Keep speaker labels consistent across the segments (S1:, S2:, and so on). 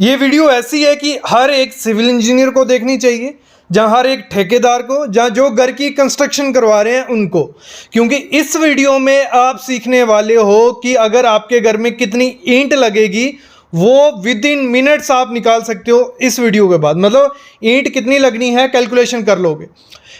S1: ये वीडियो ऐसी है कि हर एक सिविल इंजीनियर को देखनी चाहिए, जहाँ हर एक ठेकेदार को, जहाँ जो घर की कंस्ट्रक्शन करवा रहे हैं उनको, क्योंकि इस वीडियो में आप सीखने वाले हो कि अगर आपके घर में कितनी ईंट लगेगी वो विद इन मिनट्स आप निकाल सकते हो। इस वीडियो के बाद मतलब ईंट कितनी लगनी है कैलकुलेशन कर लोगे,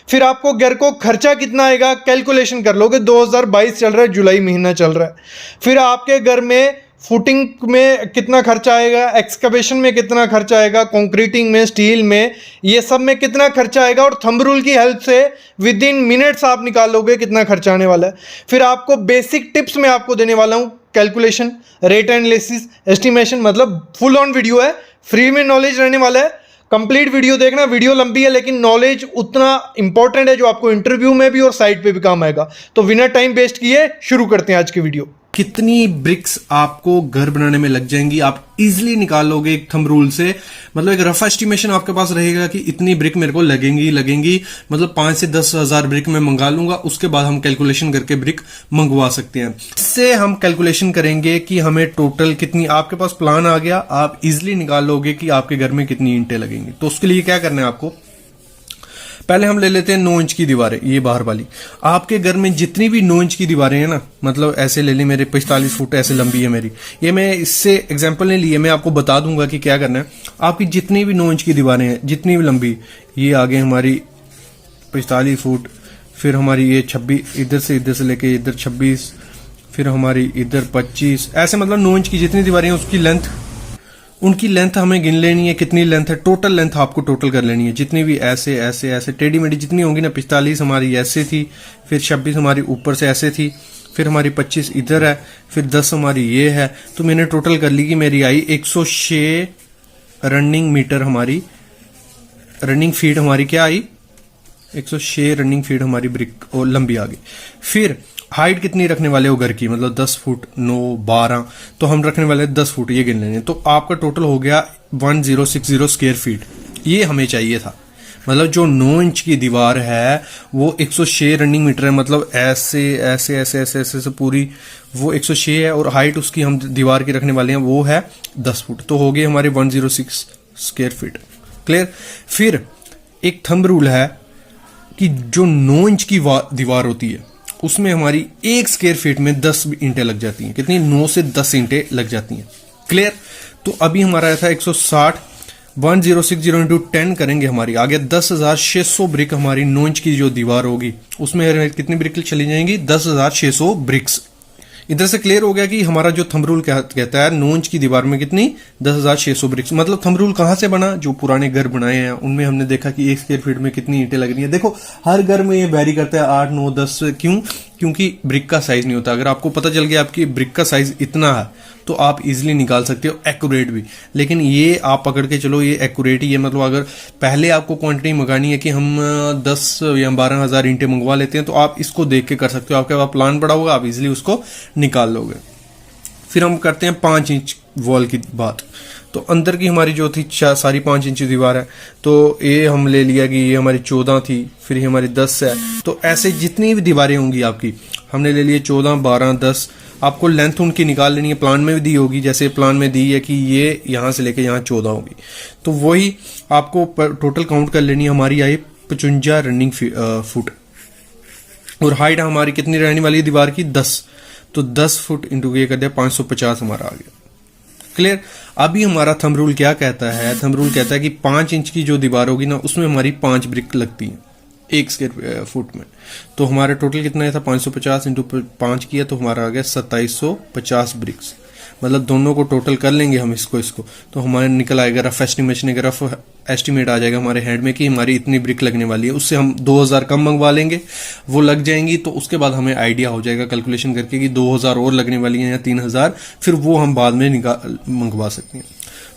S1: फिर आपको घर को खर्चा कितना आएगा कैलकुलेशन कर लोगे। 2022 चल रहा है, जुलाई महीना चल रहा है। फिर आपके घर में फुटिंग में कितना खर्चा आएगा, एक्सकवेशन में कितना खर्चा आएगा, कंक्रीटिंग में, स्टील में, ये सब में कितना खर्चा आएगा, और थंब रूल की हेल्प से विद इन मिनट्स आप निकाल लोगे कितना खर्चा आने वाला है। फिर आपको बेसिक टिप्स मैं आपको देने वाला हूँ, कैलकुलेशन, रेट एनालिसिस, एस्टिमेशन, मतलब फुल ऑन वीडियो है, फ्री में नॉलेज रहने वाला है। कंप्लीट वीडियो देखना, वीडियो लंबी है लेकिन नॉलेज उतना इंपॉर्टेंट है जो आपको इंटरव्यू में भी और साइट पे भी काम आएगा। तो बिना टाइम वेस्ट किए शुरू करते हैं आज की वीडियो।
S2: कितनी ब्रिक्स आपको घर बनाने में लग जाएंगी आप इजीली निकाल लोगे एक थंब रूल से। मतलब एक रफ एस्टिमेशन आपके पास रहेगा कि इतनी ब्रिक मेरे को लगेंगी, मतलब 5 से 10 हजार ब्रिक मैं मंगा लूंगा। उसके बाद हम कैलकुलेशन करके ब्रिक मंगवा सकते हैं। इससे हम कैलकुलेशन करेंगे कि हमें टोटल कितनी, आपके पास प्लान आ गया, आप इजिली निकाल लोगे कि आपके घर में कितनी ईंटें लगेंगी। तो उसके लिए क्या करना है आपको, पहले हम ले लेते हैं 9 इंच की दीवारें, ये बाहर वाली। आपके घर में जितनी भी 9 इंच की दीवारें हैं ना, मतलब ऐसे ले ली, मेरे 45 फुट ऐसे लंबी है मेरी, ये मैं इससे एग्जांपल नहीं लिए, मैं आपको बता दूंगा कि क्या करना है। आपकी जितनी भी 9 इंच की दीवारें हैं, जितनी भी लंबी, ये आगे हमारी 45 फुट, फिर हमारी ये 26, इधर से लेके इधर 26, फिर हमारी इधर 25, ऐसे मतलब 9 इंच की जितनी दीवारें हैं उसकी लेंथ, उनकी लेंथ हमें गिन लेनी है कितनी लेंथ है। टोटल लेंथ आपको टोटल कर लेनी है, जितनी भी ऐसे टेढ़ी मेढ़ी जितनी होंगी ना। 45 हमारी ऐसे थी, फिर 26 हमारी ऊपर से ऐसे थी, फिर हमारी 25 इधर है, फिर 10 हमारी ये है। तो मैंने टोटल कर ली कि मेरी आई 106 रनिंग मीटर, हमारी रनिंग फीट हमारी क्या आई, 106 रनिंग फीट हमारी ब्रिक और लंबी आ गई। फिर हाइट कितनी रखने वाले हो घर की, मतलब 10 फुट 9 12, तो हम रखने वाले 10 फुट, ये गिन लेंगे। तो आपका टोटल हो गया 1060 स्क्वायर फीट। ये हमें चाहिए था, मतलब जो 9 इंच की दीवार है वो 106 रनिंग मीटर है, मतलब ऐसे पूरी वो 106 है, और हाइट उसकी हम दीवार की रखने वाले हैं वो है 10 फुट। तो हो गए हमारे 106 स्क्वायर फीट। क्लियर। फिर एक थंब रूल है कि जो 9 इंच की दीवार होती है उसमें हमारी 1 स्क्वायर फीट में 10 ईंटें लग जाती हैं। कितनी, 9 से 10 ईंटें लग जाती हैं। क्लियर। तो अभी हमारा आया था 160, 1060 इंटू 10 करेंगे, हमारी आ गया 10,600 ब्रिक। हमारी 9 इंच की जो दीवार होगी उसमें कितनी ब्रिक चली जाएंगी, 10,600 ब्रिक्स। इधर से क्लियर हो गया कि हमारा जो थंब रूल कहता है 9 इंच की दीवार में कितनी, 10,600 ब्रिक्स। मतलब थंब रूल कहां से बना, जो पुराने घर बनाए हैं उनमें हमने देखा कि 1 स्क्वायर फीट में कितनी ईंटें लग रही है। देखो हर घर में ये वेरी करता है 8 9 10। क्यों? क्योंकि ब्रिक का साइज नहीं होता। अगर आपको पता चल गया आपकी ब्रिक का साइज इतना है तो आप इजीली निकाल सकते हो, एक्यूरेट भी। लेकिन ये आप पकड़ के चलो, ये एक्यूरेट ही है। मतलब अगर पहले आपको क्वांटिटी मंगानी है कि हम 10 या 12 हजार ईंटें मंगवा लेते हैं, तो आप इसको देख के कर सकते हो। आपके पास प्लान पड़ा होगा, आप इजीली उसको निकाल लोगे। फिर हम करते हैं 5 इंच वॉल की बात। तो अंदर की हमारी जो थी सारी 5 इंच दीवार है, तो ये हम ले लिया कि ये हमारी 14 थी, फिर ये हमारी 10 है। तो ऐसे जितनी भी दीवारें होंगी आपकी, हमने ले लिए 14 12 10। आपको लेंथ उनकी निकाल लेनी है, प्लान में भी दी होगी। जैसे प्लान में दी है कि ये यहां से लेके यहां 14 होगी, तो वही आपको टोटल काउंट कर लेनी है। हमारी आई 55 रनिंग फुट, और हाइट हमारी कितनी रहने वाली है दीवार की, 10। तो 10 फुट इंटू ये कर दिया 550 हमारा आ गया। क्लियर। अभी हमारा थंब रूल क्या कहता है, थंब रूल कहता है कि 5 इंच की जो दीवार होगी ना उसमें हमारी 5 ब्रिक लगती हैं 1 स्क्वायर फुट में। तो हमारा टोटल कितना था, 550 इंटू 5 किया तो हमारा आ गया 2750 ब्रिक्स। मतलब दोनों को टोटल कर लेंगे हम इसको तो हमारे निकल आएगा रफ एस्टिमेशन, एक रफ एस्टिमेट आ जाएगा हमारे हेड में कि हमारी इतनी ब्रिक लगने वाली है। उससे हम 2000 कम मंगवा लेंगे, वो लग जाएंगी। तो उसके बाद हमें आइडिया हो जाएगा कैलकुलेशन करके कि 2000 और लगने वाली हैं या 3000, फिर वो हम बाद में मंगवा सकते हैं।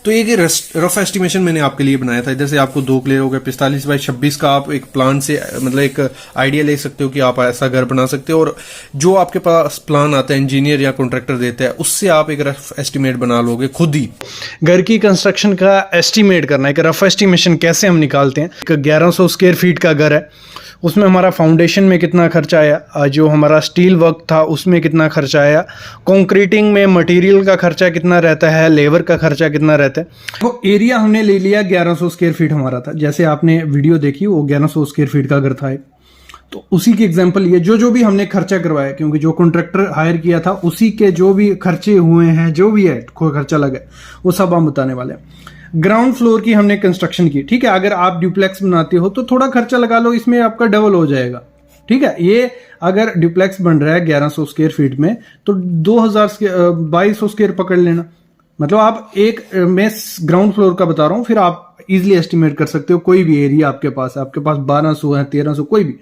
S2: तो ये रफ एस्टिमेशन मैंने आपके लिए बनाया था। इधर से आपको 2 क्लियर हो गए। 45 बाई 26 का आप एक प्लान से, मतलब एक आइडिया ले सकते हो कि आप ऐसा घर बना सकते हो। और जो आपके पास प्लान आता है इंजीनियर या कॉन्ट्रैक्टर देता है, उससे आप एक रफ एस्टिमेट बना लोगे खुद ही।
S1: घर की कंस्ट्रक्शन का एस्टिमेट करना, एक रफ एस्टिमेशन कैसे हम निकालते हैं। एक 1100 स्क्वायर फीट का घर है, उसमें हमारा फाउंडेशन में कितना खर्चा आया, जो हमारा स्टील वर्क था उसमें कितना खर्चा आया, कंक्रीटिंग में मटेरियल का खर्चा कितना रहता है, लेबर का खर्चा कितना रहता है। तो एरिया हमने ले लिया 1100 स्क्वायर फीट हमारा था, जैसे आपने वीडियो देखी वो 1100 स्क्वायर फीट का घर था एक। तो उसी की एग्जांपल ये जो भी हमने खर्चा करवाया, क्योंकि जो कॉन्ट्रैक्टर हायर किया था उसी के जो भी खर्चे हुए हैं, जो भी है खर्चा लगा वो सब हम बताने वाले हैं। ग्राउंड फ्लोर की हमने कंस्ट्रक्शन की, ठीक है। अगर आप ड्यूप्लेक्स बनाते हो तो थोड़ा खर्चा लगा लो, इसमें आपका डबल हो जाएगा, ठीक है। ये अगर ड्यूप्लेक्स बन रहा है 1100 स्क्वायर फीट में तो 2200 स्क्वायर पकड़ लेना, मतलब आप एक मैं ग्राउंड फ्लोर का बता रहा हूं, फिर आप इजिली एस्टिमेट कर सकते हो। कोई भी एरिया आपके पास 1200 है, 1300, कोई भी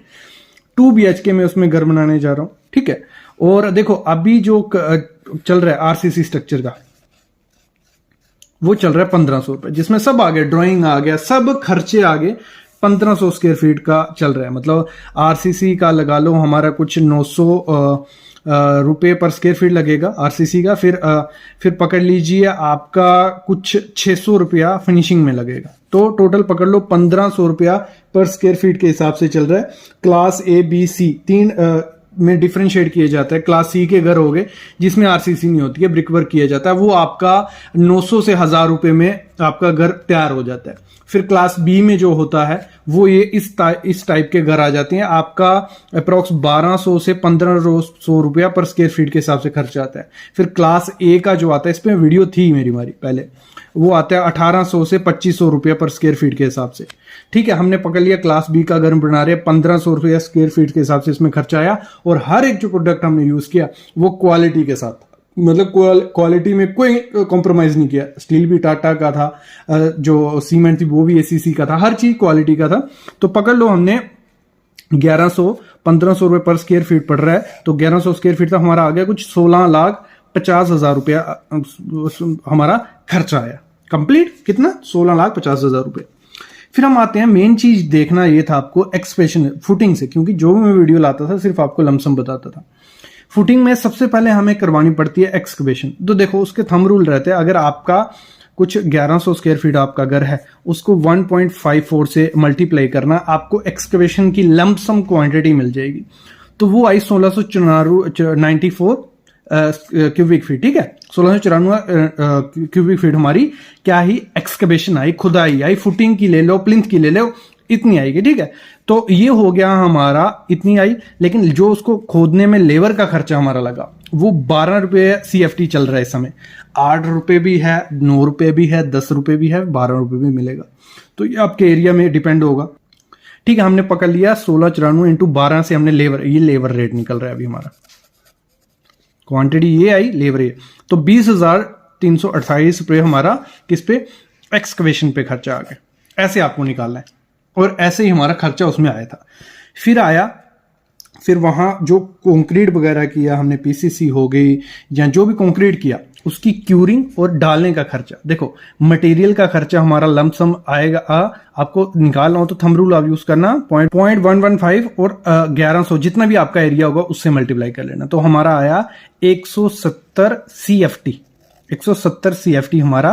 S1: 2 BHK में उसमें घर बनाने जा रहा हूं, ठीक है। और देखो अभी जो चल रहा है आरसीसी स्ट्रक्चर का, वो चल रहा है 1500 रुपए, जिसमें सब आ गया, ड्राइंग आ गया, सब खर्चे आ गए। 1500 स्क्वायर फीट का चल रहा है, मतलब आरसीसी का लगा लो हमारा कुछ 900 रुपए पर स्क्वायर फीट लगेगा आरसीसी का। फिर पकड़ लीजिए आपका कुछ 600 रुपया फिनिशिंग में लगेगा, तो टोटल पकड़ लो 1500 रुपया पर स्क्वायर फीट के हिसाब से चल रहा है। क्लास A B C 3 में डिफरेंशिएट किया जाता है। क्लास C के घर हो गए जिसमें आरसीसी नहीं होती है, ब्रिक वर्क किया जाता है, वो आपका 900 से 1000 रुपए में आपका घर तैयार हो जाता है। फिर क्लास B में जो होता है वो ये इस टाइप के घर आ जाते हैं, आपका अप्रोक्स 1200 से 1500 रुपया पर स्क्वायर फीट के हिसाब से खर्च आता है। फिर क्लास A का जो आता है, इस पे वीडियो थी मेरी पहले, वो आता है 1800 से 2500 रुपया पर स्क्वायर फीट के हिसाब से, ठीक है। हमने पकड़ लिया क्लास B का घर बना रहे 1500 रुपया स्क्वायर फीट के हिसाब से इसमें खर्चा आया। और हर एक जो प्रोडक्ट हमने यूज किया वो क्वालिटी के साथ, मतलब क्वालिटी में कोई कॉम्प्रोमाइज नहीं किया। स्टील भी टाटा का था, जो सीमेंट थी वो भी ACC का था, हर चीज क्वालिटी का था। तो पकड़ लो हमने 1500 रुपए पर स्क्वायर फीट पड़ रहा है, तो 1100 स्क्वायर फीट तक हमारा आ गया कुछ 16,50,000 रुपया हमारा खर्चा आया। कंप्लीट कितना? 16,50,000 रुपये। फिर हम आते हैं, मेन चीज देखना ये था आपको एक्सपेशन फुटिंग से, क्योंकि जो भी मैं वीडियो लाता था सिर्फ आपको लमसम बताता था। फुटिंग में सबसे पहले हमें करवानी पड़ती है एक्सकवेशन। तो देखो उसके थंब रूल रहते हैं, अगर आपका कुछ 1100 स्क्वायर फीट आपका घर है, उसको 1.54 से मल्टीप्लाई करना, आपको एक्सकवेशन की लमसम क्वांटिटी मिल जाएगी। तो वो आई 1694 क्यूबिक फीट, ठीक है। 1694 क्यूबिक फीट हमारी क्या ही एक्सकवेशन आई, खुदाई आई, फुटिंग की ले लो, प्लिंथ की ले लो, इतनी आएगी, ठीक है। तो ये हो गया हमारा, इतनी आई। लेकिन जो उसको खोदने में लेबर का खर्चा हमारा लगा वो 12 रुपये CFT चल रहा है इस समय। 8 रुपये भी है, 9 रुपये भी है, 10 रुपये भी है, 12 रुपये भी मिलेगा। तो ये आपके एरिया में डिपेंड होगा, ठीक है। हमने पकड़ लिया 1694 इंटू 12 से हमने लेबर, ये लेबर रेट निकल रहा है अभी हमारा, क्वांटिटी ये आई, लेबर ये, तो 20,328 रुपये हमारा किस पे, एक्सकवेशन पे खर्चा आ गया। ऐसे आपको निकालना है, और ऐसे ही हमारा खर्चा उसमें आया था। फिर वहां जो कंक्रीट वगैरह किया हमने, PCC हो गई या जो भी कंक्रीट किया, उसकी क्यूरिंग और डालने का खर्चा। देखो मटेरियल का खर्चा हमारा लमसम आएगा, आपको निकालना हो तो थंब रूल आप यूज करना, 0.115 और 1100 जितना भी आपका एरिया होगा उससे मल्टीप्लाई कर लेना। तो हमारा आया 170 CFT, 170 CFT हमारा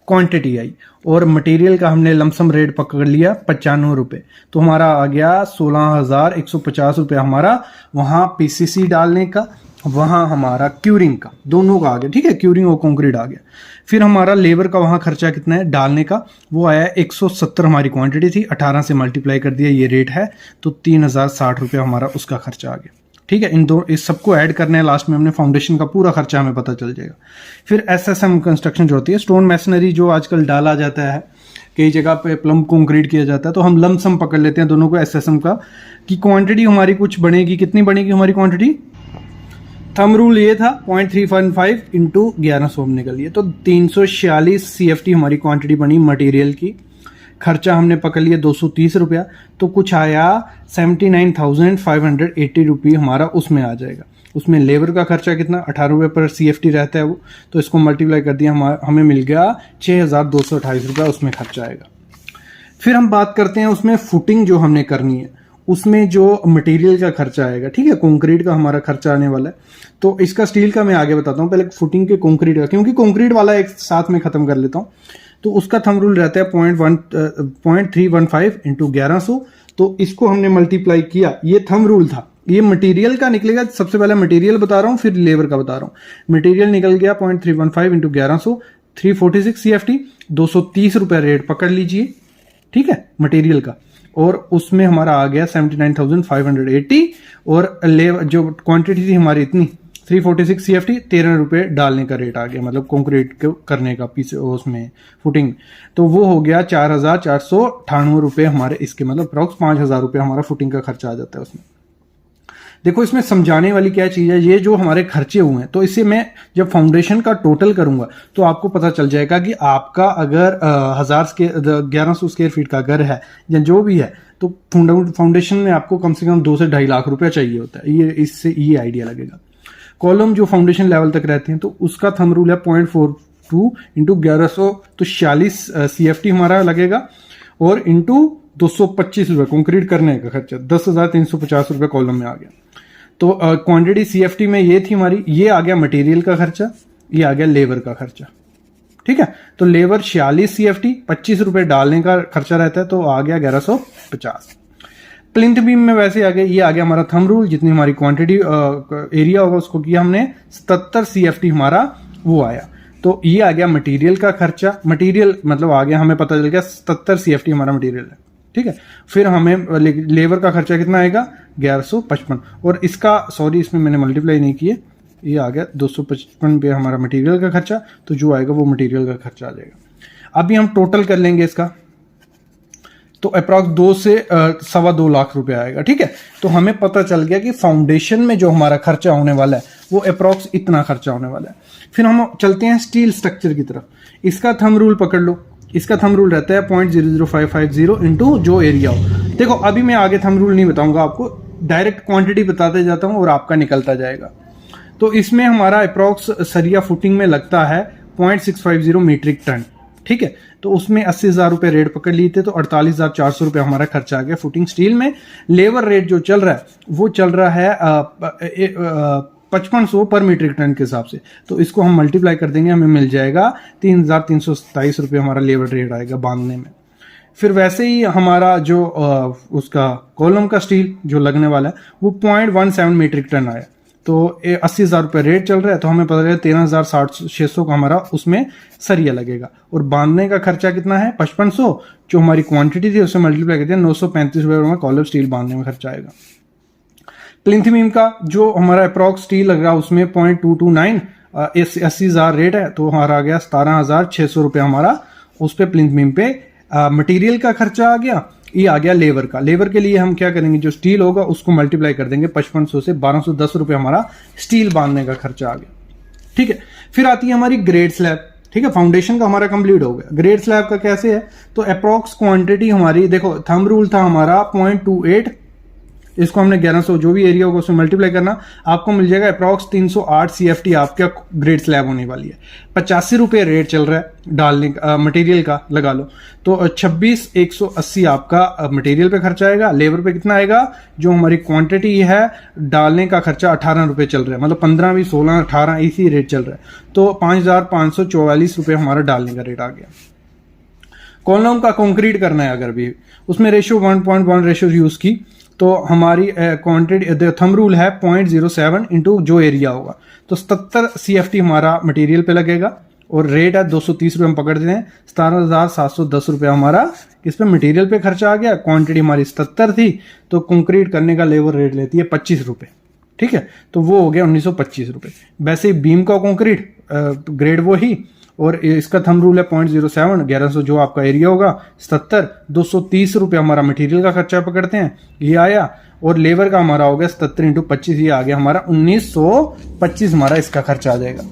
S1: क्वांटिटी आई। और मटेरियल का हमने लमसम रेट पकड़ लिया 95 रुपए, तो हमारा आ गया 16,150 रुपये हमारा वहां PCC डालने का, वहां हमारा क्यूरिंग का, दोनों का आ गया, ठीक है। क्यूरिंग और कंक्रीट आ गया। फिर हमारा लेबर का वहां खर्चा कितना है डालने का, वो आया 170 हमारी क्वांटिटी थी, 18 से मल्टीप्लाई कर दिया, ये रेट है, तो 3,060 रुपये हमारा उसका खर्चा आ गया, ठीक है। इस सबको ऐड करने हैं, लास्ट में हमने फाउंडेशन का पूरा खर्चा हमें पता चल जाएगा। फिर SSM कंस्ट्रक्शन जो होती है, स्टोन मैसनरी जो आजकल डाला जाता है, कई जगह पे प्लम कंक्रीट किया जाता है, तो हम लमसम पकड़ लेते हैं दोनों को SSM का, कि क्वांटिटी हमारी कुछ बनेगी, कितनी बनेगी हमारी क्वांटिटी, थंब रूल ये था 0.315 इंटू 1100 हमने कर लिया, तो 346 CFT हमारी क्वांटिटी बनी मटेरियल की। खर्चा हमने पकड़ लिया 230 रुपया, तो कुछ आया 79,580 रुपये हमारा उसमें आ जाएगा। उसमें लेबर का खर्चा कितना, 18 रुपये पर CFT रहता है वो, तो इसको मल्टीप्लाई कर दिया, हमें मिल गया 6,228 रुपया उसमें खर्चा आएगा। फिर हम बात करते हैं उसमें फुटिंग जो हमने करनी है, उसमें जो मटेरियल का खर्चा आएगा, ठीक है, कंक्रीट का हमारा खर्चा आने वाला है। तो इसका स्टील का मैं आगे बताता हूँ, पहले फुटिंग के कंक्रीट का, क्योंकि कंक्रीट वाला एक साथ में खत्म कर लेता हूँ। तो उसका थंब रूल रहता है 0.315 इंटू 1100, तो इसको हमने मल्टीप्लाई किया, ये थंब रूल था, ये मटेरियल का निकलेगा। सबसे पहले मटेरियल बता रहा हूँ, फिर लेबर का बता रहा हूँ। मटेरियल निकल गया 0.315 इंटू 1100, 346 CFT, 230 रुपये रेट पकड़ लीजिए, ठीक है, मटेरियल का। और उसमें हमारा आ गया 79,580, और लेबर जो क्वांटिटी थी हमारी इतनी 346 CFT, 13 रुपये डालने का रेट आ गया, मतलब कंक्रीट करने का पीस उसमें फुटिंग, तो वो हो गया 4,498 रुपये हमारे इसके, मतलब अप्रॉक्स 5,000 रुपये हमारा फुटिंग का खर्चा आ जाता है उसमें। देखो इसमें समझाने वाली क्या चीज़ है, ये जो हमारे खर्चे हुए हैं, तो इससे मैं जब फाउंडेशन का टोटल करूंगा तो आपको पता चल जाएगा कि आपका अगर 1100 स्क्वायर फीट का घर है या जो भी है, तो फाउंडेशन में आपको कम से कम 2 से 2.5 लाख रुपया चाहिए होता है। ये इससे ये आइडिया लगेगा। कॉलम जो फाउंडेशन लेवल तक रहते हैं, तो उसका थंब रूल है 0.42 इंटू 1100, तो 46 CFT हमारा लगेगा, और इंटू 225 रुपये कंक्रीट करने का खर्चा, 10,350 रुपये कॉलम में आ गया। तो क्वांटिटी CFT में ये थी हमारी, ये आ गया मटेरियल का खर्चा, ये आ गया लेबर का खर्चा, ठीक है। तो लेबर 46 CFT, 25 रुपये डालने का खर्चा रहता है, तो आ गया 1150। प्लिंथ बीम में वैसे आ गया, ये आ गया हमारा थंब रूल, जितनी हमारी क्वांटिटी एरिया होगा उसको किया हमने 77 CFT हमारा वो आया। तो ये आ गया मटेरियल का खर्चा, मटेरियल मतलब आ गया, हमें पता चल गया 77 CFT हमारा मटेरियल है, ठीक है। फिर हमें लेबर का खर्चा कितना आएगा 1155, और इसका सॉरी इसमें मैंने मल्टीप्लाई नहीं किए, ये आ गया 255 पे हमारा मटेरियल का खर्चा, तो जो आएगा वो मटेरियल का खर्चा आ जाएगा। अभी हम टोटल कर लेंगे इसका, तो अप्रॉक्स 2 से 2.25 लाख रुपए आएगा, ठीक है। तो हमें पता चल गया कि फाउंडेशन में जो हमारा खर्चा होने वाला है वो अप्रॉक्स इतना खर्चा होने वाला है। फिर हम चलते हैं स्टील स्ट्रक्चर की तरफ। इसका थंब रूल पकड़ लो, इसका थंब रूल रहता है 0.00550 इंटू जो एरिया हो। देखो अभी मैं आगे थंब रूल नहीं बताऊंगा आपको, डायरेक्ट क्वांटिटी बताते जाता हूं और आपका निकलता जाएगा। तो इसमें हमारा अप्रॉक्स सरिया फुटिंग में लगता है 0.650 मीट्रिक टन, ठीक है। तो उसमें 80,000 रुपये रेट पकड़ लिए थे, तो 48,400 रुपये हमारा खर्चा आ गया फुटिंग स्टील में। लेबर रेट जो चल रहा है वो चल रहा है 5500 पर मीट्रिक टन के हिसाब से, तो इसको हम मल्टीप्लाई कर देंगे, हमें मिल जाएगा 3,327 रुपये हमारा लेबर रेट आएगा बांधने में। फिर वैसे ही हमारा जो उसका कॉलम का स्टील जो लगने वाला है वो 0.17 मीट्रिक टन आया, तो 80,000 रुपये रेट चल रहा है, तो हमें पता चला 13,600 का हमारा उसमें सरिया लगेगा। और बांधने का खर्चा कितना है 5500, जो हमारी क्वांटिटी थी उससे मल्टीप्लाई करते हैं 935 रुपये में कॉलम स्टील बांधने में खर्चा आएगा। प्लिंथ बीम का जो हमारा अप्रॉक्स स्टील लग रहा है उसमें 0.229, 80,000 रेट है, तो हमारा आ गया 17,600 रुपये हमारा उस पर प्लिंथ बीम पे मटेरियल का खर्चा आ गया। ये आ गया लेबर का। लेबर के लिए हम क्या करेंगे, जो स्टील होगा उसको मल्टीप्लाई कर देंगे 5500 से, 1210 रुपये हमारा स्टील बांधने का खर्चा आ गया, ठीक है। फिर आती है हमारी ग्रेड स्लैब, ठीक है। फाउंडेशन का हमारा कंप्लीट हो गया। ग्रेड स्लैब का कैसे है, तो अप्रॉक्स क्वांटिटी हमारी देखो थंब रूल था हमारा 0.28, इसको हमने 1100 जो भी एरिया होगा उसमें मल्टीप्लाई करना, आपको मिल जाएगा अप्रॉक्स 308 CFT आपका ग्रेड स्लैब होने वाली है। 85 रुपये रेट चल रहा है डालने का, मटेरियल का लगा लो, तो 26,180 आपका मटेरियल पे खर्चा आएगा। लेबर पे कितना आएगा, जो हमारी क्वांटिटी है डालने का खर्चा 18 रुपये चल रहा है, मतलब 15 भी 16 18 इसी रेट चल रहा है, तो 5,544 रुपये हमारा डालने का रेट आ गया। कॉलम का कंक्रीट करना है अगर भी, उसमें रेशियो 1.1 रेशियो यूज की, तो हमारी क्वांटिटी थंब रूल है 0.07 इंटू जो एरिया होगा, तो 77 CFT हमारा मटेरियल पे लगेगा, और रेट है 230 रुपये हम पकड़ देते हैं, 17,710 रुपये हमारा इस पे मटेरियल पे खर्चा आ गया। क्वांटिटी हमारी 77 थी, तो कंक्रीट करने का लेबर रेट लेती है 25 रुपये, ठीक है, तो वो हो गया 1925 रुपये। वैसे ही बीम का कंक्रीट ग्रेड वो ही, और इसका थंब रूल है 0.07, 1100 जो आपका एरिया होगा 77, 230 रुपये हमारा मटेरियल का खर्चा पकड़ते हैं, ये आया, और लेबर का हमारा हो गया 77 इंटू 25, ये आ गया हमारा 1925 हमारा इसका खर्चा आ जाएगा।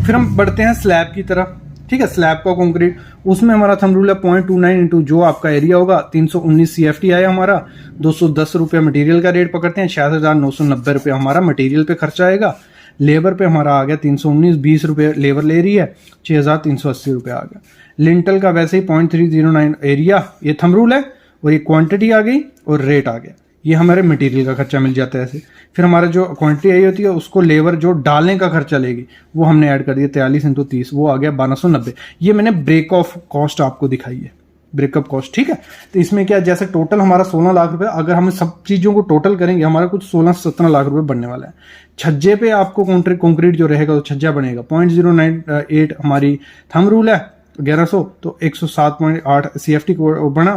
S1: फिर हम बढ़ते हैं स्लैब की तरफ, ठीक है। स्लैब का कंक्रीट, उसमें हमारा थंब रूल है 0.29 इंटू जो आपका एरिया होगा, 319 CFT आया हमारा, 210 रुपये मटेरियल का रेट पकड़ते हैं, 66,990 रुपये हमारा मटेरियल पे खर्चा आएगा। लेबर पे हमारा आ गया 319, 20 रुपये लेबर ले रही है, 6,380 रुपये आ गया। लिंटल का वैसे ही 0.309 एरिया, ये थंब रूल है, और ये क्वांटिटी आ गई और रेट आ गया, ये हमारे मटेरियल का खर्चा मिल जाता है ऐसे। फिर हमारा जो क्वांटिटी आई होती है उसको लेबर जो डालने का खर्चा लेगी वो हमने ऐड कर दिया 43 इंटू 30, वो आ गया 1290। ये मैंने ब्रेक ऑफ कॉस्ट आपको दिखाई है,
S3: ब्रेकअप कॉस्ट, ठीक है। तो इसमें क्या, जैसे टोटल हमारा 16 लाख रुपए, अगर हम सब चीजों को टोटल करेंगे हमारा कुछ 16 से 17 लाख रुपए बनने वाला है। छज्जे पे आपको कंक्रीट जो रहेगा तो छज्जा बनेगा 0.098 हमारी थंब रूल है 1100, तो 107.8 CFT को बना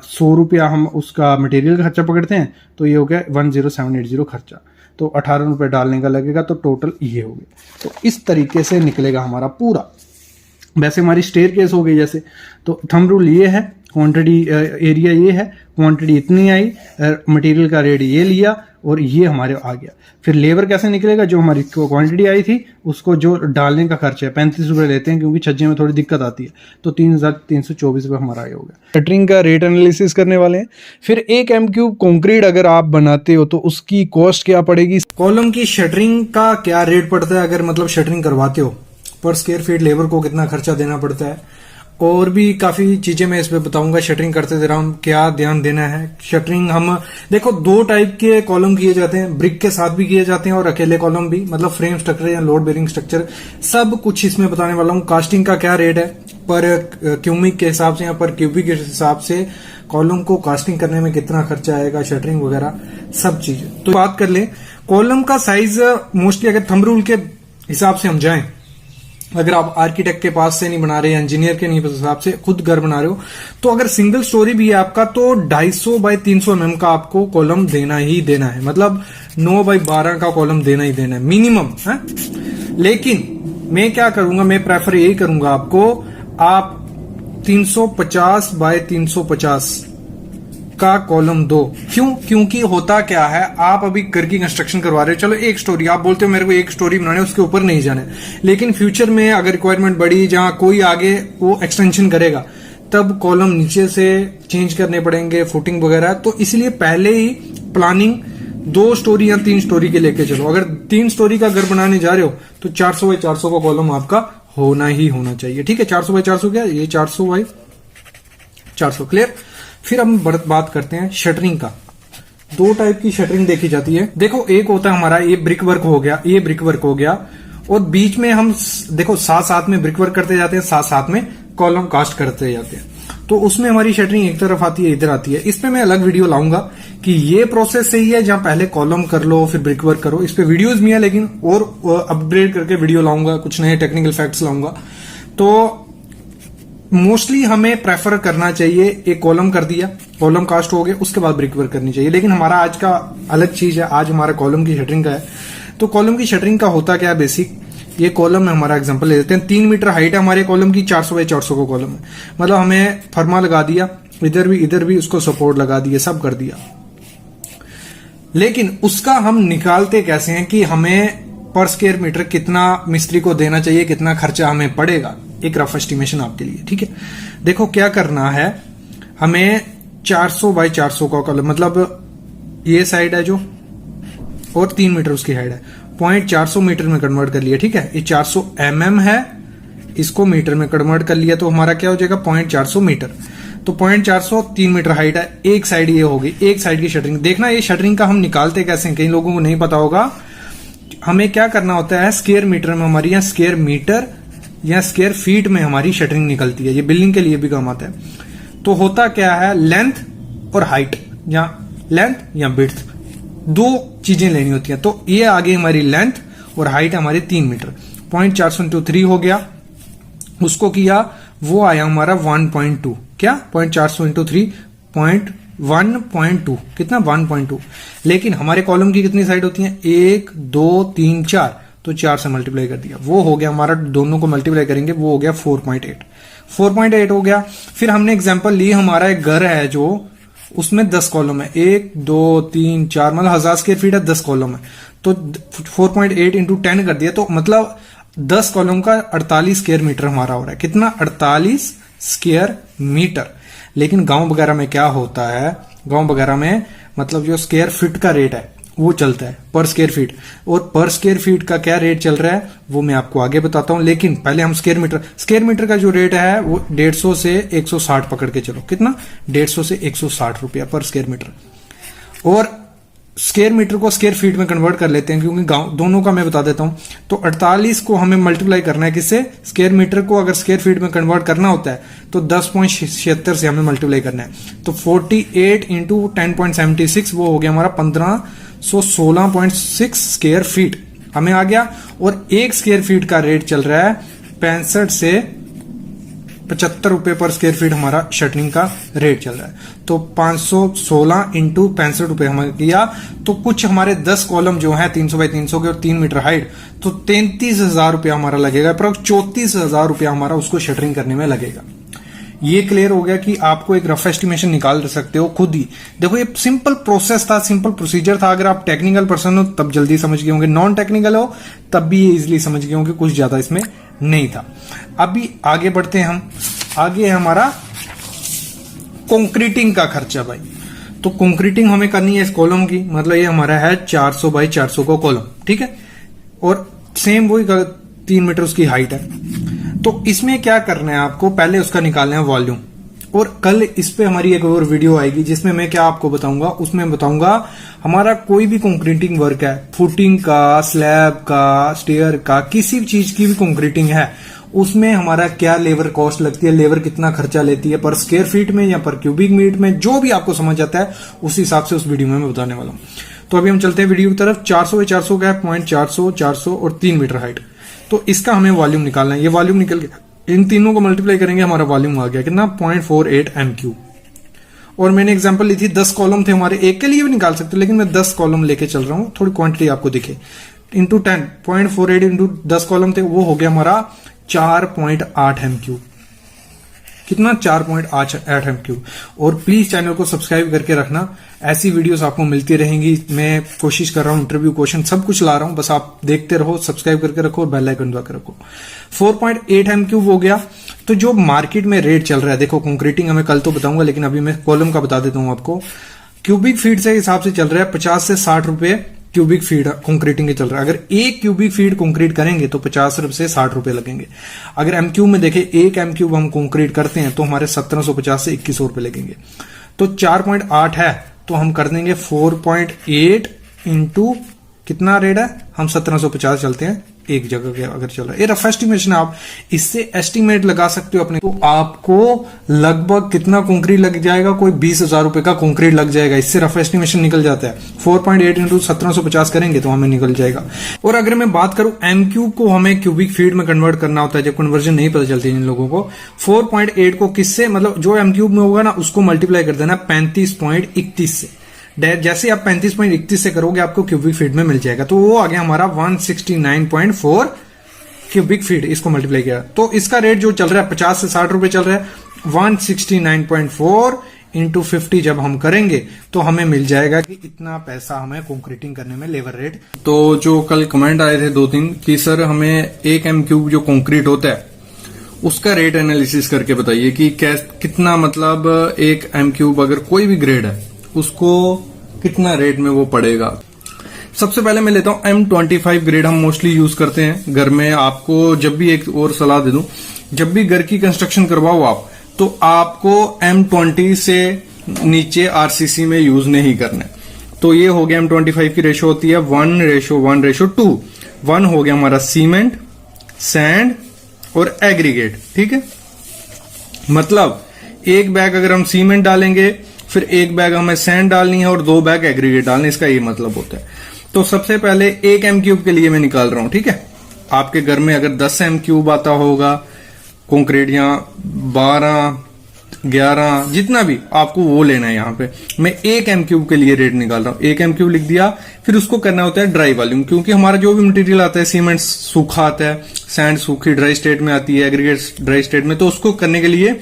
S3: 100 रुपया हम उसका मटेरियल का खर्चा पकड़ते हैं, तो ये हो गया 10780 खर्चा, तो 18 रुपये डालने का लगेगा, तो टोटल ये हो गया। तो इस तरीके से निकलेगा हमारा पूरा। वैसे हमारी स्टेयर केस हो गई जैसे, तो थंब रूल ये है, क्वांटिटी एरिया ये है, क्वांटिटी इतनी आई, मटेरियल का रेट ये लिया और ये हमारे आ गया। फिर लेबर कैसे निकलेगा, जो हमारी क्वांटिटी आई थी उसको जो डालने का खर्चा है 35 रुपये लेते हैं, क्योंकि छज्जे में थोड़ी दिक्कत आती है, तो 3324 रुपये हमारा ये हो गया।
S1: शटरिंग का रेट एनालिसिस करने वाले हैं। फिर 1 M³ कंक्रीट अगर आप बनाते हो तो उसकी कॉस्ट क्या पड़ेगी।
S2: कॉलम की शटरिंग का क्या रेट पड़ता है, अगर मतलब शटरिंग करवाते हो, पर स्क्वायर फीट लेबर को कितना खर्चा देना पड़ता है, और भी काफी चीजें मैं इसमें बताऊंगा। शटरिंग करते दे हम क्या ध्यान देना है। शटरिंग हम देखो 2 टाइप के कॉलम किए जाते हैं, ब्रिक के साथ भी किए जाते हैं और अकेले कॉलम भी, मतलब फ्रेम स्ट्रक्चर या लोड बेरिंग स्ट्रक्चर, सब कुछ इसमें बताने वाला हूँ। कास्टिंग का क्या रेट है पर क्यूबिक के हिसाब से या पर क्यूबिक के हिसाब से कॉलम को कास्टिंग करने में कितना खर्चा आएगा, शटरिंग वगैरह सब चीजें। तो बात कर ले कॉलम का साइज। मोस्टली अगर थंब रूल के हिसाब से हम जाएं, अगर आप आर्किटेक्ट के पास से नहीं बना रहे, इंजीनियर के नहीं हिसाब से खुद घर बना रहे हो, तो अगर सिंगल स्टोरी भी है आपका, तो 250 बाय 300 mm का आपको कॉलम देना ही देना है, मतलब 9 बाय 12 का कॉलम देना ही देना है मिनिमम है। लेकिन मैं क्या करूंगा, मैं प्रेफर यही करूंगा आपको, आप 350 बाय 350 का कॉलम दो। क्यों? क्योंकि होता क्या है, आप अभी घर की कंस्ट्रक्शन करवा रहे हो, चलो एक स्टोरी, आप बोलते हो मेरे को एक स्टोरी बनाने, उसके ऊपर नहीं जाना है, लेकिन फ्यूचर में अगर रिक्वायरमेंट बढ़ी, जहां कोई आगे वो एक्सटेंशन करेगा, तब कॉलम नीचे से चेंज करने पड़ेंगे, फुटिंग वगैरह। तो इसलिए पहले ही प्लानिंग 2 स्टोरी या 3 स्टोरी के लेके चलो। अगर 3 स्टोरी का घर बनाने जा रहे हो तो 400 बाय 400 का कॉलम आपका होना ही होना चाहिए, ठीक है। 400 बाय 400 क्या, ये 400 बाय 400, क्लियर। फिर हम बात करते हैं शटरिंग का। 2 टाइप की शटरिंग देखी जाती है। देखो एक होता है हमारा, ये ब्रिक वर्क हो गया, ये ब्रिक वर्क हो गया, और बीच में हम देखो साथ साथ में ब्रिक वर्क करते जाते हैं, साथ साथ में कॉलम कास्ट करते जाते हैं, तो उसमें हमारी शटरिंग एक तरफ आती है, इधर आती है। इस पे मैं अलग वीडियो लाऊंगा कि ये प्रोसेस सही है जहां पहले कॉलम कर लो फिर ब्रिक वर्क करो। इस पे वीडियोज भी है, लेकिन और अपग्रेड करके वीडियो लाऊंगा, कुछ नए टेक्निकल फैक्ट्स लाऊंगा। तो मोस्टली हमें प्रेफर करना चाहिए, एक कॉलम कर दिया, कॉलम कास्ट हो गया, उसके बाद ब्रिक वर्क करनी चाहिए। लेकिन हमारा आज का अलग चीज है, आज हमारा कॉलम की शटरिंग का है। तो कॉलम की शटरिंग का होता क्या है, बेसिक ये कॉलम में हमारा एग्जांपल ले लेते हैं। 3 मीटर हाइट है हमारे कॉलम की, 400 बाय 400 का कॉलम है, मतलब हमें फर्मा लगा दिया, इधर भी उसको सपोर्ट लगा दिए, सब कर दिया। लेकिन उसका हम निकालते कैसे हैं कि हमें पर स्क्वायर मीटर कितना मिस्त्री को देना चाहिए, कितना खर्चा हमें पड़ेगा, एक रफ एस्टिमेशन आपके लिए, ठीक है। देखो क्या करना है, हमें 400 बाय 400 का कॉलम, मतलब ये साइड है जो, और 3 मीटर उसकी हाइट है, 0.400 मीटर में कन्वर्ट कर लिया, ठीक है। ये 400 mm है, इसको मीटर में कन्वर्ट कर लिया, तो हमारा क्या हो जाएगा 0.400 मीटर। तो 0.400 3 मीटर हाइट है, एक साइड ये होगी, एक साइड की शटरिंग। देखना ये शटरिंग का हम निकालते कैसे, कई लोगों को नहीं पता होगा। हमें क्या करना होता है, स्क्वायर मीटर में हमारी, या स्क्वायर मीटर या स्क्वायर फीट में हमारी शटरिंग निकलती है, ये बिल्डिंग के लिए भी काम आता है। तो होता क्या है, लेंथ और हाइट, या लेंथ या विड्थ, 2 चीजें लेनी होती हैं। तो ये आगे हमारी लेंथ और हाइट हमारी 3 मीटर, 0.400 × 3 हो गया, उसको किया, वो आया हमारा 1.2, क्या 0.400 × 3 1.2, कितना 1.2। लेकिन हमारे कॉलम की कितनी साइड होती है, 1 2 3 4, तो 4 से मल्टीप्लाई कर दिया, वो हो गया हमारा, दोनों को मल्टीप्लाई करेंगे वो हो गया 4.8 हो गया। फिर हमने एग्जांपल ली, हमारा एक घर है जो, उसमें 10 कॉलम है, 1 2 3 4, मतलब 1000 स्क्वायर फीट है, 10 कॉलम है, तो 4.8 × 10 कर दिया, तो मतलब 10 कॉलम का 48 स्क्वायर मीटर हमारा हो रहा है, कितना 48 स्क्वायर मीटर। लेकिन गांव वगैरह में क्या होता है, गांव वगैरह में मतलब जो स्क्वायर फीट का रेट है वो चलता है, पर स्क्वायर फीट, और पर स्क्वायर फीट का क्या रेट चल रहा है वो मैं आपको आगे बताता हूं। लेकिन पहले हम स्क्वायर मीटर का जो रेट है वो 150 से 160 पकड़ के चलो, कितना 150 से 160 रुपया पर स्क्वायर मीटर। और
S3: स्क्वायर मीटर को स्क्वायर फीट में कन्वर्ट कर लेते हैं, क्योंकि गांव दोनों का मैं बता देता हूं। तो 48 को हमें मल्टीप्लाई करना है किससे, स्क्वायर मीटर को अगर स्क्वायर फीट में कन्वर्ट करना होता है तो 10.76 से हमें मल्टीप्लाई करना है। तो 48 इंटू 10.76 वो हो गया हमारा 1516.6 स्क्वायर फीट हमें आ गया। और एक स्क्वायर फीट का रेट चल रहा है 65 से 75 रुपए पर स्क्वायर फीट हमारा शटरिंग का रेट चल रहा है। तो 516 इंटू 65 रुपए हमें किया, तो कुछ हमारे 10 कॉलम जो है 300 बाई 300 के और 3 मीटर हाइट, तो 33,000 रुपया हमारा लगेगा, अप्रॉक्स 34,000 रुपया हमारा उसको शटरिंग करने में लगेगा। ये क्लियर हो गया कि आपको एक रफ एस्टिमेशन निकाल सकते हो खुद ही। देखो ये सिंपल प्रोसेस था, सिंपल प्रोसीजर था। अगर आप टेक्निकल पर्सन हो तब जल्दी समझ गए होंगे, नॉन टेक्निकल हो तब भी ये इजिली समझ गए होंगे, कुछ ज्यादा इसमें नहीं था। अभी आगे बढ़ते हैं हम। आगे है हमारा कंक्रीटिंग का खर्चा भाई। तो कंक्रीटिंग हमें करनी है इस कॉलम की, मतलब ये हमारा है 400 बाई 400 का कॉलम, ठीक है। और सेम वही 3 मीटर उसकी हाइट है। तो इसमें क्या करना है आपको, पहले उसका निकालना है वॉल्यूम। और कल इस पे हमारी एक और वीडियो आएगी जिसमें मैं क्या आपको बताऊंगा, उसमें बताऊंगा हमारा कोई भी कंक्रीटिंग वर्क है, फुटिंग का, स्लैब का, स्टेयर का, किसी भी चीज की भी कंक्रीटिंग है, उसमें हमारा क्या लेबर कॉस्ट लगती है, लेबर कितना खर्चा लेती है पर स्क्वायर फीट में या पर क्यूबिक मीटर में, जो भी आपको समझ आता है उस हिसाब से उस वीडियो में मैं बताने वाला हूं। तो अभी हम चलते हैं वीडियो की तरफ। 400 बाई 400 का है, पॉइंट 400, 400 और 3 मीटर हाइट। तो इसका हमें वॉल्यूम निकालना है। ये वॉल्यूम निकल गया, इन तीनों को मल्टीप्लाई करेंगे, हमारा वॉल्यूम आ गया कितना, 0.48 MQ। और मैंने एग्जांपल ली थी 10 कॉलम थे हमारे, एक के लिए भी निकाल सकते, लेकिन मैं 10 कॉलम लेके चल रहा हूं, थोड़ी क्वांटिटी आपको दिखे। इंटू 10, 0.48 इंटू 10 कॉलम थे, वो हो गया हमारा 4.8 MQ। कितना, 4.8 MQ। और प्लीज चैनल को सब्सक्राइब करके रखना, ऐसी वीडियोस आपको मिलती रहेंगी। मैं कोशिश कर रहा हूं, इंटरव्यू क्वेश्चन सब कुछ ला रहा हूं, बस आप देखते रहो, सब्सक्राइब करके रखो और बेल आइकन दबा के रखो। 4.8 MQ हो गया। तो जो मार्केट में रेट चल रहा है, देखो कंक्रीटिंग हमें कल तो बताऊंगा, लेकिन अभी मैं कॉलम का बता देता हूं आपको। क्यूबिक फीट से हिसाब से चल रहा है 50 से 60 रुपए क्यूबिक फीट कंक्रीटिंग के चल रहा है। अगर 1 क्यूबिक फीट कंक्रीट करेंगे तो 50 रुपए से 60 रुपए लगेंगे। अगर एमक्यू में देखें, 1 एमक्यूब हम कंक्रीट करते हैं तो हमारे 1750 से 2100 रुपए लगेंगे। तो 4.8 है तो हम कर देंगे 4.8 इंटू कितना रेट है, हम 1750 चलते हैं एक जगह के अगर चल रहा है। ये रफ एस्टिमेशन है, आप इससे एस्टिमेट लगा सकते हो अपने। तो आपको लगभग कितना कंक्रीट लग जाएगा, कोई 20,000 रुपए का कंक्रीट लग जाएगा, इससे रफ एस्टिमेशन निकल जाता है। 4.8 इंटू 1750 करेंगे तो हमें निकल जाएगा। और अगर मैं बात करूं एमक्यूब को हमें क्यूबिक फीट में कन्वर्ट करना होता है, जब कन्वर्जन नहीं पता चलती इन लोगों को। 4.8 को किससे, मतलब जो एमक्यूब में होगा ना उसको मल्टीप्लाई कर देना 35.31 से। जैसे आप 35.31 से करोगे आपको क्यूबिक फीट में मिल जाएगा। तो वो आ गया हमारा 169.4 क्यूबिक फीट, इसको मल्टीप्लाई किया। तो इसका रेट जो चल रहा है 50 से 60 रुपए चल रहा है। 169.4 इंटू 50 जब हम करेंगे तो हमें मिल जाएगा कि इतना पैसा हमें कंक्रीटिंग करने में लेबर रेट।
S2: तो जो कल कमेंट आए थे 2-3 कि सर हमें 1 एमक्यूब जो कंक्रीट होता है उसका रेट एनालिसिस करके बताइए कि कितना, मतलब 1 एमक्यूब अगर कोई भी ग्रेड है उसको कितना रेट में वो पड़ेगा। सबसे पहले मैं लेता हूं M25 ग्रेड, हम मोस्टली यूज करते हैं घर में। आपको जब भी एक और सलाह दे दूं, जब भी घर की कंस्ट्रक्शन करवाओ आप, तो आपको M20 से नीचे आरसीसी में यूज नहीं करना है। तो ये हो गया M25 की रेशो होती है 1:1:2। 1 हो गया हमारा सीमेंट, सैंड और एग्रीगेट, ठीक है। मतलब एक बैग अगर हम सीमेंट डालेंगे, फिर एक बैग हमें सैंड डालनी है और 2 बैग एग्रीगेट डालने, इसका ये मतलब होता है। तो सबसे पहले 1 एमक्यूब के लिए मैं निकाल रहा हूं, ठीक है। आपके घर में अगर 10 एमक्यूब आता होगा कंक्रीट, या 12, 11 जितना भी आपको वो लेना है। यहां पे मैं 1 एमक्यूब के लिए रेट निकाल रहा हूं। 1 एमक्यूब लिख दिया। फिर उसको करना होता है ड्राई वॉल्यूम, क्योंकि हमारा जो भी मटेरियल आता है, सीमेंट सूखा आता है, सैंड सूखी ड्राई स्टेट में आती है, एग्रीगेट ड्राई स्टेट में, तो उसको करने के लिए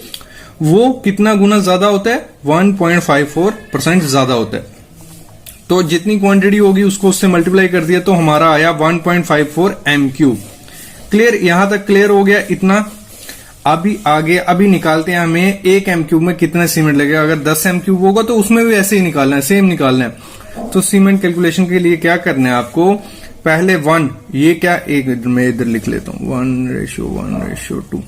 S2: वो कितना गुना ज्यादा होता है, 1.54% ज्यादा होता है। तो जितनी क्वांटिटी होगी उसको उससे मल्टीप्लाई कर दिया तो हमारा आया 1.54 एमक्यूब। क्लियर, यहां तक क्लियर हो गया इतना। अभी आगे अभी निकालते हैं हमें 1 एमक्यूब में कितना सीमेंट लगेगा। अगर 10 एमक्यूब होगा तो उसमें भी ऐसे ही निकालना है, सेम निकालना है। तो सीमेंट कैलकुलेशन के लिए क्या करना है आपको, पहले 1, ये क्या, एक मैं इधर लिख लेता हूं 1:1:2।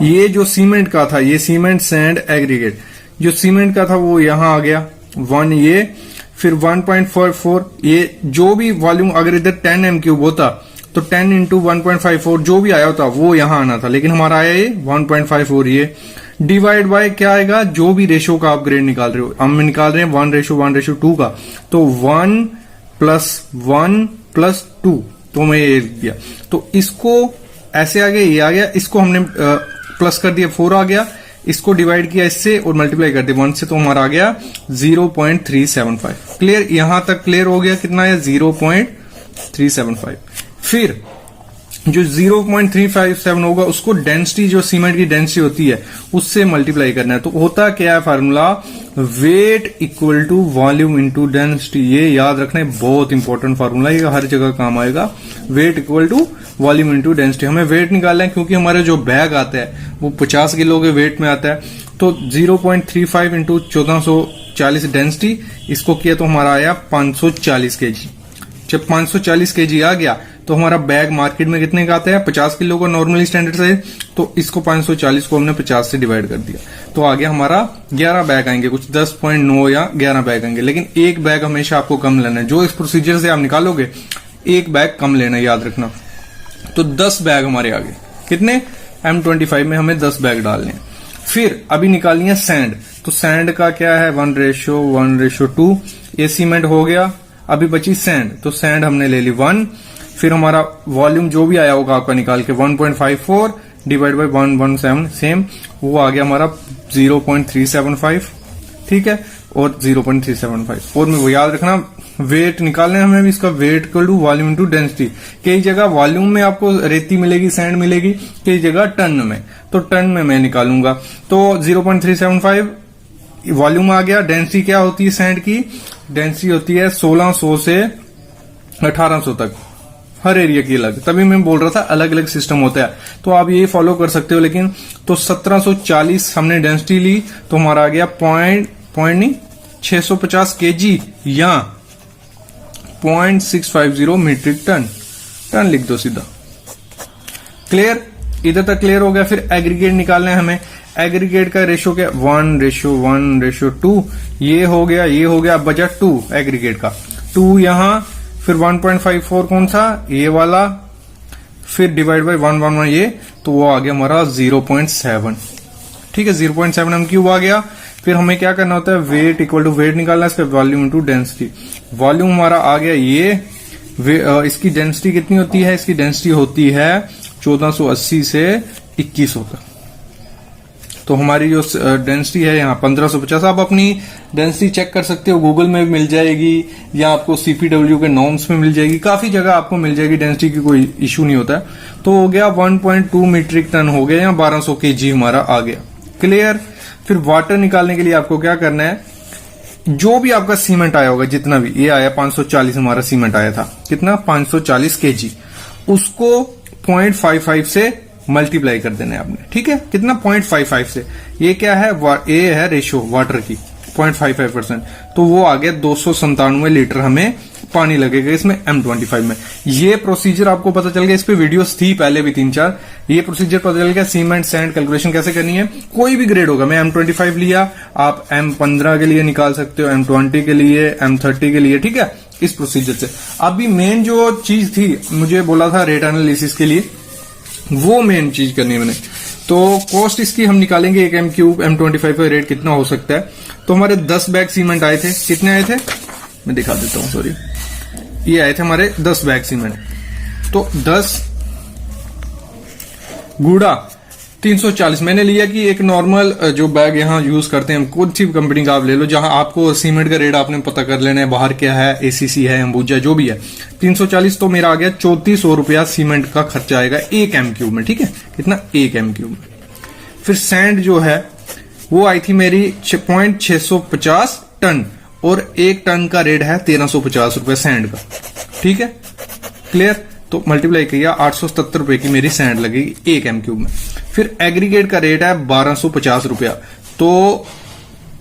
S2: ये जो सीमेंट का था, ये सीमेंट सैंड एग्रीगेट, जो सीमेंट का था वो यहां आ गया 1 ये, फिर 1.44, ये जो भी वॉल्यूम अगर इधर 10 m क्यूब होता तो 10 इंटू 1.54 जो भी आया होता वो यहां आना था, लेकिन हमारा आया ये 1.54, ये डिवाइड बाय क्या आएगा, जो भी रेशो का आप ग्रेड निकाल रहे हो, हम निकाल रहे हैं 1:1:2 का, तो 1 + 1 + 2, तो मैं ये दिया, तो इसको ऐसे आ गया, ये आ गया, इसको हमने प्लस कर दिया 4 आ गया, इसको डिवाइड किया इससे और मल्टीप्लाई कर दिया 1 से, तो हमारा आ गया 0.375। क्लियर, यहां तक क्लियर हो गया, कितना है 0.375। फिर जो 0.357 होगा उसको डेंसिटी, जो सीमेंट की डेंसिटी होती है उससे मल्टीप्लाई करना है। तो होता क्या है formula, weight equal to volume into density. ये याद रखना है, बहुत इंपॉर्टेंट फार्मूला, ये हर जगह काम आएगा। Weight equal to volume into density, हमें वेट निकालना है क्योंकि हमारे जो बैग आता है वो 50 किलो के वेट में आता है। तो 0.35 इंटू 1440 डेंसिटी, इसको किया तो हमारा आया 540 केजी। जब 540 केजी आ गया तो हमारा बैग मार्केट में कितने का आता है, 50 किलो का नॉर्मली स्टैंडर्ड साइज, तो इसको 540 को हमने 50 से डिवाइड कर दिया, तो आ गया हमारा 11 बैग आएंगे, कुछ 10.9 या 11 बैग आएंगे। लेकिन एक बैग हमेशा आपको कम लेना है, जो इस प्रोसीजर से आप निकालोगे एक बैग कम लेना है, याद रखना। तो 10 बैग हमारे आगे, कितने, M25 में हमें 10 बैग डालने हैं। फिर अभी निकालनी है सैंड, तो सैंड का क्या है 1:1:2, ये सीमेंट हो गया। अभी बची सैंड, तो सैंड हमने ले ली 1, फिर हमारा वॉल्यूम जो भी आया होगा आपका निकाल के 1.54 डिवाइड बाय 117, सेम वो आ गया हमारा 0.375, ठीक है, और 0.375। और मैं वो याद रखना, वेट निकालना है हमें भी, इसका weight equal to volume into density. कई जगह वॉल्यूम में आपको रेती मिलेगी, सैंड मिलेगी, कई जगह टन में, तो टन में मैं निकालूंगा। तो 0.375 वॉल्यूम आ गया। डेंसिटी क्या होती है सैंड की, डेंसिटी होती है 1600 से 1800 तक, हर एरिया की अलग, तभी मैं बोल रहा था अलग अलग सिस्टम होता है, तो आप ये फॉलो कर सकते हो। लेकिन तो 1740 हमने डेंसिटी ली, तो हमारा आ गया 650 केजी या 0.650 मीट्रिक टन, टन लिख दो सीधा। क्लियर, इधर तक क्लियर हो गया। फिर एग्रीगेट निकालना है हमें, एग्रीगेट का रेशो क्या, 1:1:2, ये हो गया, ये हो गया, बचा 2 एग्रीगेट का, 2 यहां, फिर 1.54 कौन सा, ये वाला, फिर डिवाइड बाय 111 ये, तो वो आ गया हमारा 0.7, ठीक है, 0.7 m क्यूब आ गया। फिर हमें क्या करना होता है, वेट इक्वल टू वेट निकालना है, इसका वॉल्यूम इनटू डेंसिटी। वॉल्यूम हमारा आ गया ये, इसकी डेंसिटी कितनी होती है, इसकी डेंसिटी होती है 1480 से 2100 तक। तो हमारी जो डेंसिटी है यहाँ 1550, आप अपनी डेंसिटी चेक कर सकते हो, गूगल में भी मिल जाएगी या आपको CPW के नॉर्म्स में मिल जाएगी, काफी जगह आपको मिल जाएगी, डेंसिटी की कोई इशू नहीं होता है। तो हो गया 1.2 मीट्रिक टन हो गया, या 1200 केजी हमारा आ गया। क्लियर। फिर वाटर निकालने के लिए आपको क्या करना है, जो भी आपका सीमेंट आया होगा, जितना भी ये आया 540 हमारा सीमेंट आया था, कितना 540 केजी, उसको 0.55 से मल्टीप्लाई कर देना है आपने, ठीक है, कितना 0.55 से, ये क्या है, ये है रेशो वाटर की 0.55%, तो वो आ गया 297 लीटर हमें पानी लगेगा इसमें M25 में। ये प्रोसीजर आपको पता चल गया, इस पे वीडियोस थी पहले भी 3-4, ये प्रोसीजर पता चल गया। सीमेंट सैंड कैलकुलेशन कैसे करनी है, कोई भी ग्रेड होगा, मैं M25 लिया, आप M15 के लिए निकाल सकते हो, M20 के लिए, M30 के लिए, ठीक है, इस प्रोसीजर से। अभी मेन जो चीज थी, मुझे बोला था रेट एनालिसिस के लिए, वो मेन चीज करनी है मैंने। तो कॉस्ट इसकी हम निकालेंगे, 1 m क्यूब M25 का रेट कितना हो सकता है। तो हमारे 10 बैग सीमेंट आए थे, कितने आए थे मैं दिखा देता हूं, सॉरी, ये आए थे हमारे 10 बैग सीमेंट, तो 10 गुड़ा 340 मैंने लिया कि एक नॉर्मल जो बैग यहाँ यूज करते हैं, कोई सी कंपनी का आप ले लो, जहां आपको सीमेंट का रेट आपने पता कर लेना है, बाहर क्या है, ACC है, अंबुजा जो भी है, 340, तो मेरा आ गया 3400 रुपया सीमेंट का खर्चा आएगा 1 m क्यूब में, ठीक है, कितना 1 m क्यूब में। फिर सैंड जो है वो आई थी मेरी 0.650 टन, और 1 टन का रेट है 1350 रुपए सैंड का, ठीक है, क्लियर। तो मल्टीप्लाई किया 877 रुपए की मेरी सैंड लगेगी 1 m क्यूब में। फिर एग्रीगेट का रेट है 1250 रुपया, तो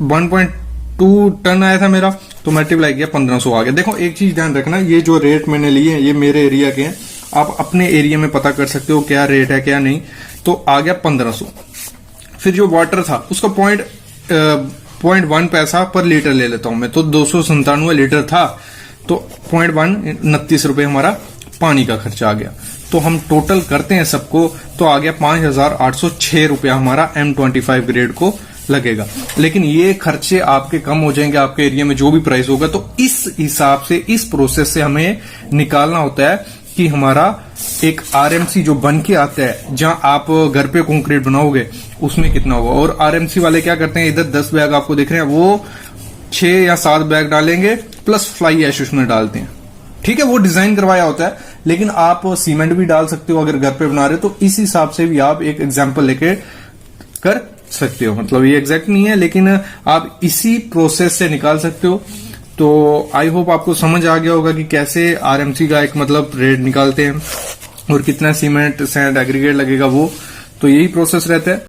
S2: 1.2 टन आया था मेरा, तो मल्टीप्लाई किया 1500 आ गया। देखो एक चीज ध्यान रखना, ये जो रेट मैंने लिए ये मेरे एरिया के हैं, आप अपने एरिया में पता कर सकते हो क्या रेट है क्या नहीं, तो आ गया 1500। फिर जो वाटर था उसका 0.1 पैसा पर लीटर ले लेता हूं मैं, तो 297 लीटर था, तो 0.1 29 रुपए हमारा पानी का खर्चा आ गया। तो हम टोटल करते हैं सबको, तो आ गया 5,806 रुपया हमारा M25 ग्रेड को लगेगा। लेकिन ये खर्चे आपके कम हो जाएंगे, आपके एरिया में जो भी प्राइस होगा। तो इस हिसाब से, इस प्रोसेस से हमें निकालना होता है कि हमारा एक RMC जो बन के आता है, जहां आप घर पे कंक्रीट बनाओगे, उसमें कितना होगा। और RMC वाले क्या करते हैं, इधर 10 बैग आपको दिख रहे हैं, वो 6 या 7 बैग डालेंगे प्लस फ्लाई ऐश उसमें डालते हैं। ठीक है, वो डिजाइन करवाया होता है, लेकिन आप सीमेंट भी डाल सकते हो अगर घर पे बना रहे हो। तो इस हिसाब से भी आप एक एग्जाम्पल लेके कर सकते हो। मतलब ये एग्जैक्ट नहीं है, लेकिन आप इसी प्रोसेस से निकाल सकते हो। तो आई होप आपको समझ आ गया होगा कि कैसे RMC का एक मतलब रेट निकालते हैं और कितना सीमेंट सैंड एग्रीगेट लगेगा वो। तो यही प्रोसेस रहता है।